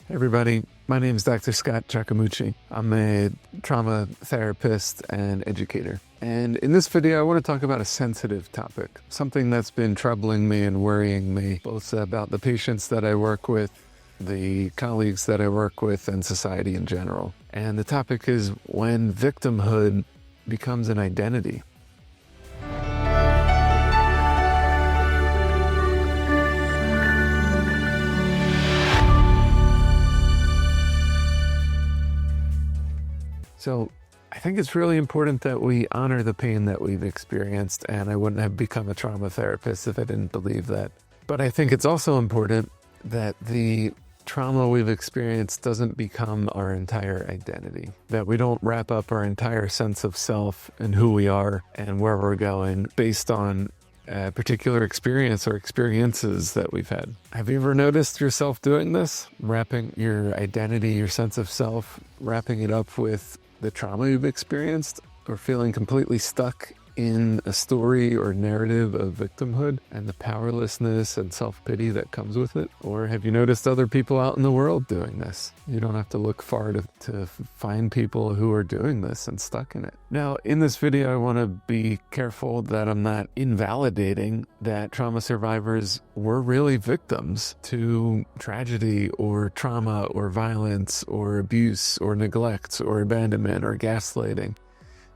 Hey everybody, my name is Dr. Scott Giacomucci. I'm a trauma therapist and educator. And in this video, I want to talk about a sensitive topic, something that's been troubling me and worrying me, both about the patients that I work with, the colleagues that I work with, and society in general. And the topic is when victimhood becomes an identity. So I think it's really important that we honor the pain that we've experienced, and I wouldn't have become a trauma therapist if I didn't believe that. But I think it's also important that the trauma we've experienced doesn't become our entire identity, that we don't wrap up our entire sense of self and who we are and where we're going based on a particular experience or experiences that we've had. Have you ever noticed yourself doing this? Wrapping your identity, your sense of self, wrapping it up with the trauma you've experienced, or feeling completely stuck in a story or narrative of victimhood and the powerlessness and self-pity that comes with it? Or have you noticed other people out in the world doing this? You don't have to look far to find people who are doing this and stuck in it. Now, in this video, I want to be careful that I'm not invalidating that trauma survivors were really victims to tragedy or trauma or violence or abuse or neglect or abandonment or gaslighting.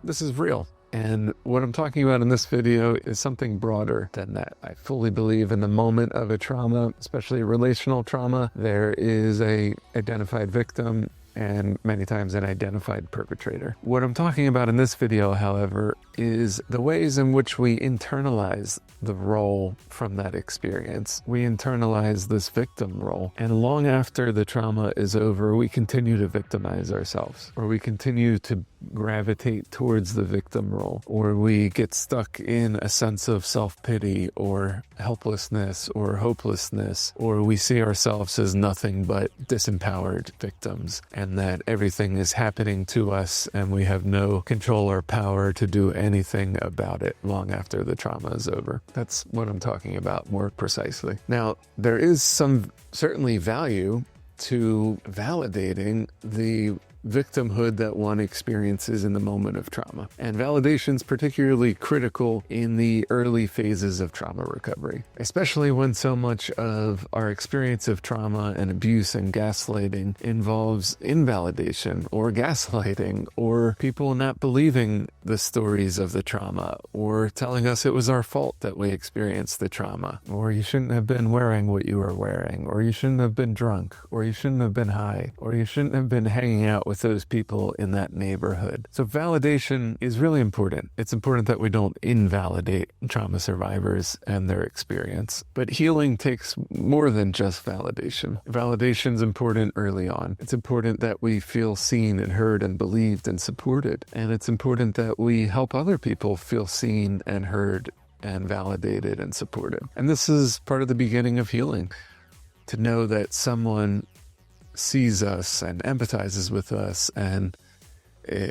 This is real. And what I'm talking about in this video is something broader than that. I fully believe in the moment of a trauma, especially relational trauma, there is a identified victim and many times an identified perpetrator. What I'm talking about in this video, however, is the ways in which we internalize the role from that experience. We internalize this victim role, and long after the trauma is over, we continue to victimize ourselves, or we continue to gravitate towards the victim role, or we get stuck in a sense of self-pity or helplessness or hopelessness, or we see ourselves as nothing but disempowered victims, and that everything is happening to us and we have no control or power to do anything about it long after the trauma is over. That's what I'm talking about more precisely. Now, there is some certainly value to validating the victimhood that one experiences in the moment of trauma. And validation is particularly critical in the early phases of trauma recovery, especially when so much of our experience of trauma and abuse and gaslighting involves invalidation or gaslighting or people not believing the stories of the trauma or telling us it was our fault that we experienced the trauma, or you shouldn't have been wearing what you were wearing, or you shouldn't have been drunk, or you shouldn't have been high, or you shouldn't have been hanging out with those people in that neighborhood. So validation is really important. It's important that we don't invalidate trauma survivors and their experience. But healing takes more than just validation. Validation is important early on. It's important that we feel seen and heard and believed and supported. And it's important that we help other people feel seen and heard and validated and supported. And this is part of the beginning of healing. To know that someone sees us and empathizes with us and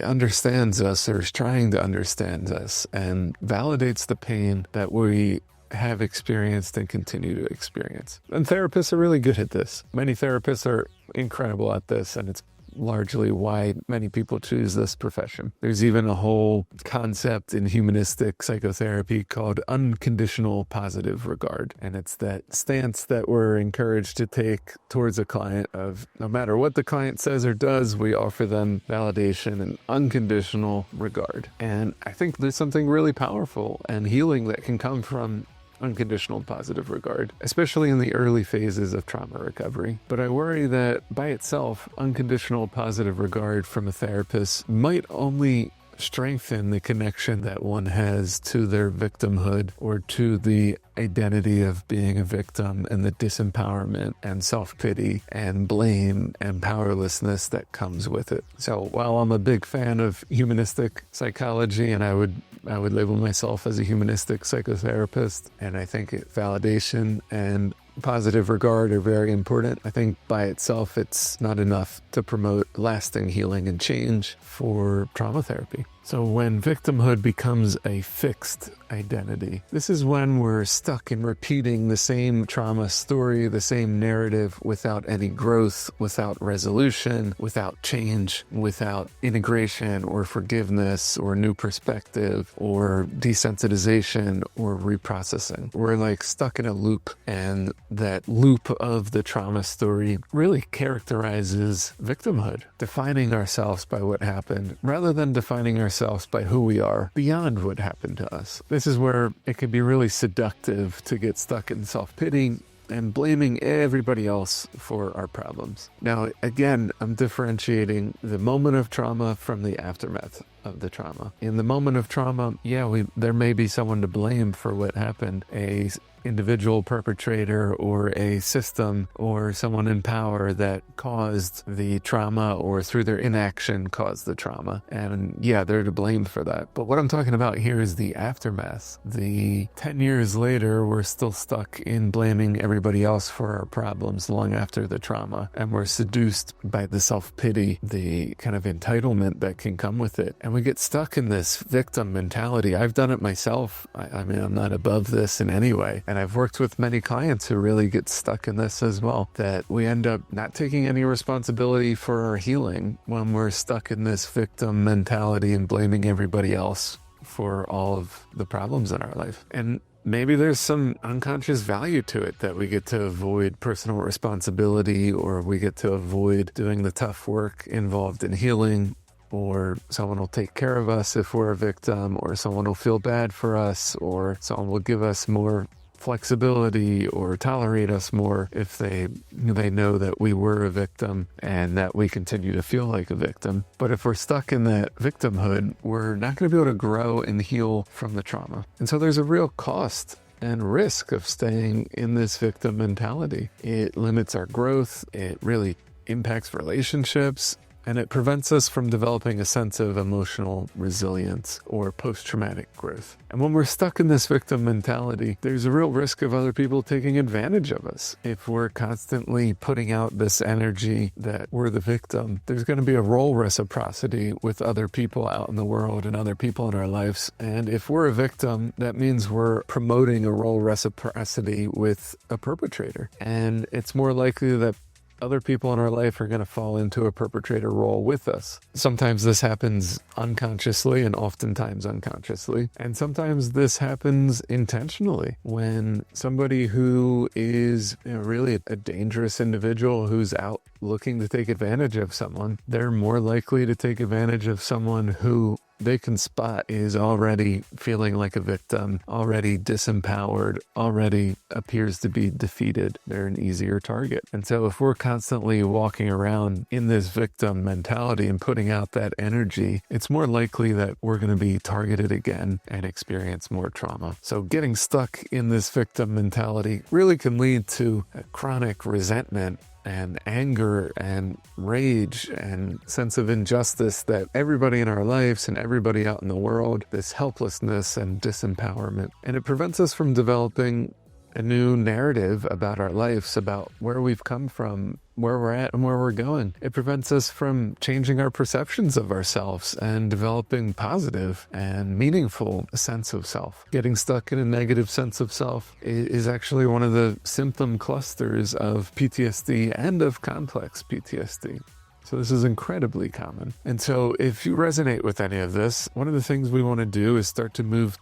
understands us or is trying to understand us and validates the pain that we have experienced and continue to experience. And therapists are really good at this. Many therapists are incredible at this, and it's largely why many people choose this profession. There's even a whole concept in humanistic psychotherapy called unconditional positive regard. And it's that stance that we're encouraged to take towards a client of no matter what the client says or does, we offer them validation and unconditional regard. And I think there's something really powerful and healing that can come from unconditional positive regard, especially in the early phases of trauma recovery. But I worry that by itself, unconditional positive regard from a therapist might only strengthen the connection that one has to their victimhood or to the identity of being a victim and the disempowerment and self-pity and blame and powerlessness that comes with it. So while I'm a big fan of humanistic psychology, and I would label myself as a humanistic psychotherapist, and I think validation and positive regard are very important. I think by itself, it's not enough to promote lasting healing and change for trauma therapy. So when victimhood becomes a fixed identity, this is when we're stuck in repeating the same trauma story, the same narrative, without any growth, without resolution, without change, without integration or forgiveness or new perspective or desensitization or reprocessing. We're like stuck in a loop, and that loop of the trauma story really characterizes victimhood, defining ourselves by what happened rather than defining ourselves by who we are beyond what happened to us. This is where it can be really seductive to get stuck in self-pity and blaming everybody else for our problems. Now, again, I'm differentiating the moment of trauma from the aftermath of the trauma. In the moment of trauma, there may be someone to blame for what happened, a individual perpetrator or a system or someone in power that caused the trauma or through their inaction caused the trauma. And they're to blame for that. But what I'm talking about here is the aftermath. The 10 years later, we're still stuck in blaming everybody else for our problems long after the trauma. And we're seduced by the self-pity, the kind of entitlement that can come with it. And we get stuck in this victim mentality. I've done it myself. I mean, I'm not above this in any way. And I've worked with many clients who really get stuck in this as well, that we end up not taking any responsibility for our healing when we're stuck in this victim mentality and blaming everybody else for all of the problems in our life. And maybe there's some unconscious value to it, that we get to avoid personal responsibility, or we get to avoid doing the tough work involved in healing, or someone will take care of us if we're a victim, or someone will feel bad for us, or someone will give us more flexibility or tolerate us more if they know that we were a victim and that we continue to feel like a victim. But if we're stuck in that victimhood, we're not going to be able to grow and heal from the trauma. And so there's a real cost and risk of staying in this victim mentality. It limits our growth. It really impacts relationships. And it prevents us from developing a sense of emotional resilience or post-traumatic growth. And when we're stuck in this victim mentality, there's a real risk of other people taking advantage of us. If we're constantly putting out this energy that we're the victim, there's going to be a role reciprocity with other people out in the world and other people in our lives. And if we're a victim, that means we're promoting a role reciprocity with a perpetrator. And it's more likely that other people in our life are going to fall into a perpetrator role with us. Sometimes this happens unconsciously and oftentimes unconsciously. And sometimes this happens intentionally when somebody who is really a dangerous individual who's out looking to take advantage of someone, they're more likely to take advantage of someone who they can spot is already feeling like a victim, already disempowered, already appears to be defeated. They're an easier target. And so if we're constantly walking around in this victim mentality and putting out that energy, it's more likely that we're going to be targeted again and experience more trauma. So getting stuck in this victim mentality really can lead to a chronic resentment and anger and rage and sense of injustice that everybody in our lives and everybody out in the world, this helplessness and disempowerment. And it prevents us from developing a new narrative about our lives, about where we've come from, where we're at, and where we're going. It prevents us from changing our perceptions of ourselves and developing positive and meaningful sense of self. Getting stuck in a negative sense of self is actually one of the symptom clusters of PTSD and of complex PTSD. So this is incredibly common. And so if you resonate with any of this, one of the things we want to do is start to move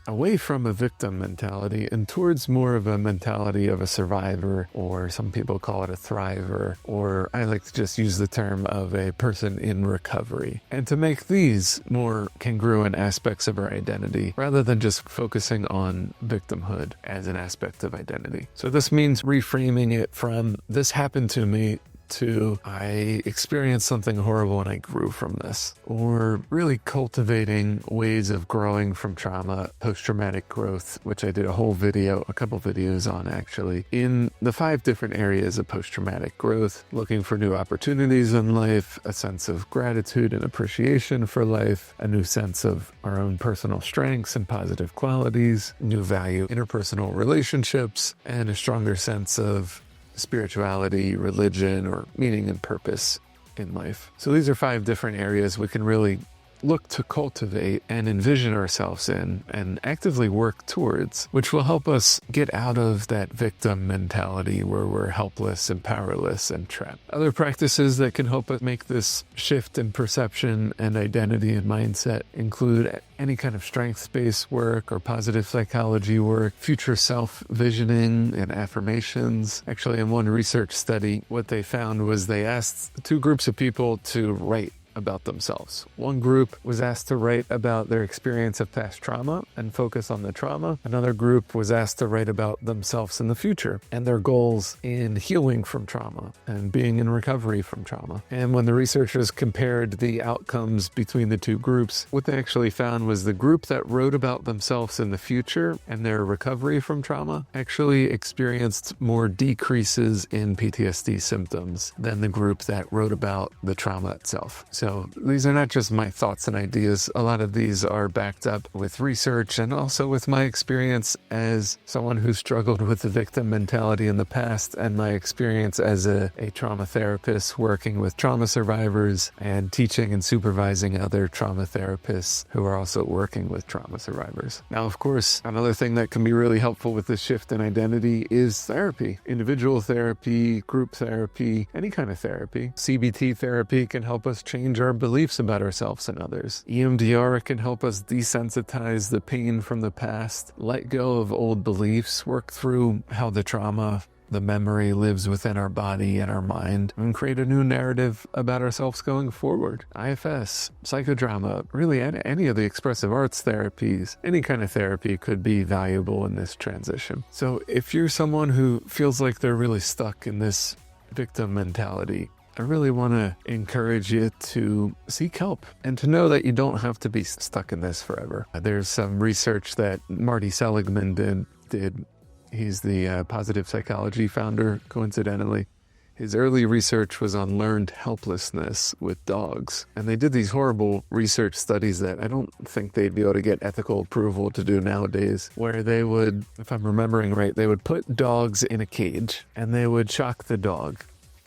away from a victim mentality and towards more of a mentality of a survivor, or some people call it a thriver, or I like to just use the term of a person in recovery. And to make these more congruent aspects of our identity, rather than just focusing on victimhood as an aspect of identity. So this means reframing it from this happened to me to I experienced something horrible and I grew from this, or really cultivating ways of growing from trauma, post-traumatic growth, which I did a couple videos on actually, in the 5 different areas of post-traumatic growth, looking for new opportunities in life, a sense of gratitude and appreciation for life, a new sense of our own personal strengths and positive qualities, new value, interpersonal relationships, and a stronger sense of spirituality, religion, or meaning and purpose in life. So these are 5 different areas we can really look to cultivate and envision ourselves in and actively work towards, which will help us get out of that victim mentality where we're helpless and powerless and trapped. Other practices that can help us make this shift in perception and identity and mindset include any kind of strengths-based work or positive psychology work, future self-visioning and affirmations. Actually, in one research study, what they found was they asked two groups of people to write about themselves. One group was asked to write about their experience of past trauma and focus on the trauma. Another group was asked to write about themselves in the future and their goals in healing from trauma and being in recovery from trauma. And when the researchers compared the outcomes between the two groups, what they actually found was the group that wrote about themselves in the future and their recovery from trauma actually experienced more decreases in PTSD symptoms than the group that wrote about the trauma itself. So these are not just my thoughts and ideas. A lot of these are backed up with research and also with my experience as someone who struggled with the victim mentality in the past and my experience as a trauma therapist working with trauma survivors and teaching and supervising other trauma therapists who are also working with trauma survivors. Now, of course, another thing that can be really helpful with this shift in identity is therapy. Individual therapy, group therapy, any kind of therapy. CBT therapy can help us change our beliefs about ourselves and others. EMDR can help us desensitize the pain from the past, let go of old beliefs, work through how the trauma, the memory lives within our body and our mind, and create a new narrative about ourselves going forward. IFS, psychodrama, really any of the expressive arts therapies, any kind of therapy could be valuable in this transition. So if you're someone who feels like they're really stuck in this victim mentality, I really want to encourage you to seek help and to know that you don't have to be stuck in this forever. There's some research that Marty Seligman did. He's the positive psychology founder, coincidentally. His early research was on learned helplessness with dogs. And they did these horrible research studies that I don't think they'd be able to get ethical approval to do nowadays, where they would, if I'm remembering right, they would put dogs in a cage and they would shock the dog.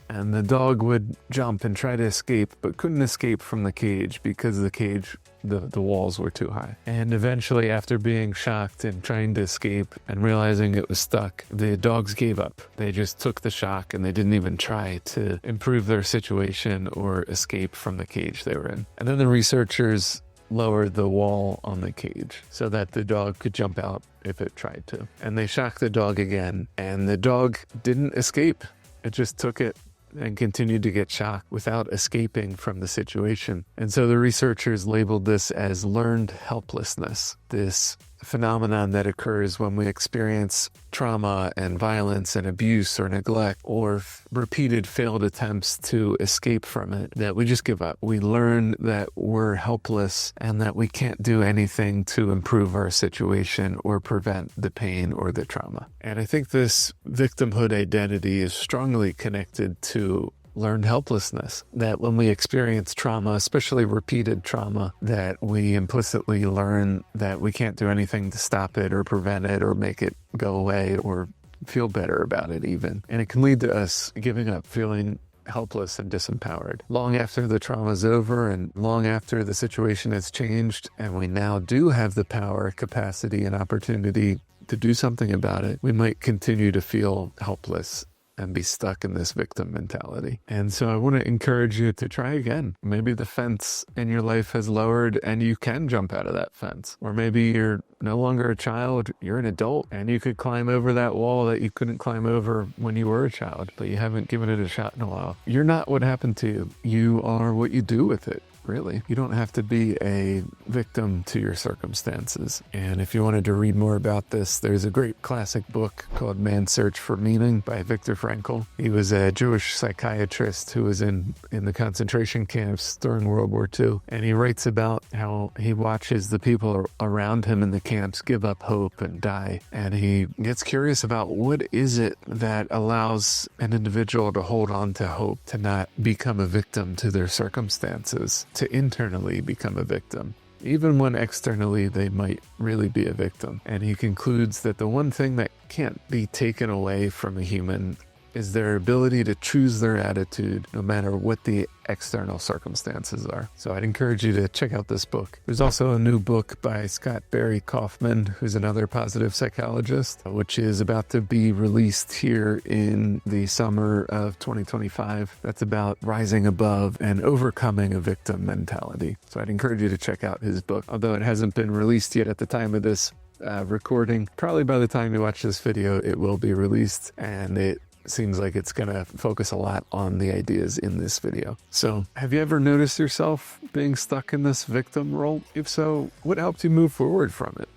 And the dog would jump and try to escape, but couldn't escape from the cage because the cage, the walls were too high. And eventually, after being shocked and trying to escape and realizing it was stuck, the dogs gave up. They just took the shock and they didn't even try to improve their situation or escape from the cage they were in. And then the researchers lowered the wall on the cage so that the dog could jump out if it tried to. And they shocked the dog again, and the dog didn't escape. It just took it and continued to get shocked without escaping from the situation. And so the researchers labeled this as learned helplessness, this phenomenon that occurs when we experience trauma and violence and abuse or neglect or repeated failed attempts to escape from it, that we just give up. We learn that we're helpless and that we can't do anything to improve our situation or prevent the pain or the trauma. And I think this victimhood identity is strongly connected to learned helplessness, that when we experience trauma, especially repeated trauma, that we implicitly learn that we can't do anything to stop it or prevent it or make it go away or feel better about it even. And it can lead to us giving up, feeling helpless and disempowered. Long after the trauma is over and long after the situation has changed and we now do have the power, capacity, and opportunity to do something about it, we might continue to feel helpless and be stuck in this victim mentality. And so I want to encourage you to try again. Maybe the fence in your life has lowered and you can jump out of that fence. Or maybe you're no longer a child, you're an adult, and you could climb over that wall that you couldn't climb over when you were a child, but you haven't given it a shot in a while. You're not what happened to you. You are what you do with it. Really. You don't have to be a victim to your circumstances. And if you wanted to read more about this, there's a great classic book called Man's Search for Meaning by Viktor Frankl. He was a Jewish psychiatrist who was in the concentration camps during World War II. And he writes about how he watches the people around him in the camps give up hope and die. And he gets curious about what is it that allows an individual to hold on to hope, to not become a victim to their circumstances, to internally become a victim, even when externally they might really be a victim. And he concludes that the one thing that can't be taken away from a human is their ability to choose their attitude no matter what the external circumstances are. So I'd encourage you to check out this book. There's also a new book by Scott Barry Kaufman, who's another positive psychologist, which is about to be released here in the summer of 2025. That's about rising above and overcoming a victim mentality. So I'd encourage you to check out his book. Although it hasn't been released yet at the time of this recording, probably by the time you watch this video, it will be released, and it seems like it's going to focus a lot on the ideas in this video. So, have you ever noticed yourself being stuck in this victim role? If so, what helped you move forward from it?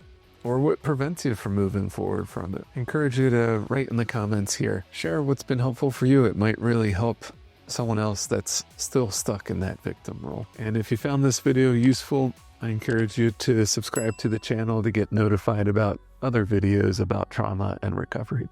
Or what prevents you from moving forward from it? I encourage you to write in the comments here. Share what's been helpful for you. It might really help someone else that's still stuck in that victim role. And if you found this video useful, I encourage you to subscribe to the channel to get notified about other videos about trauma and recovery.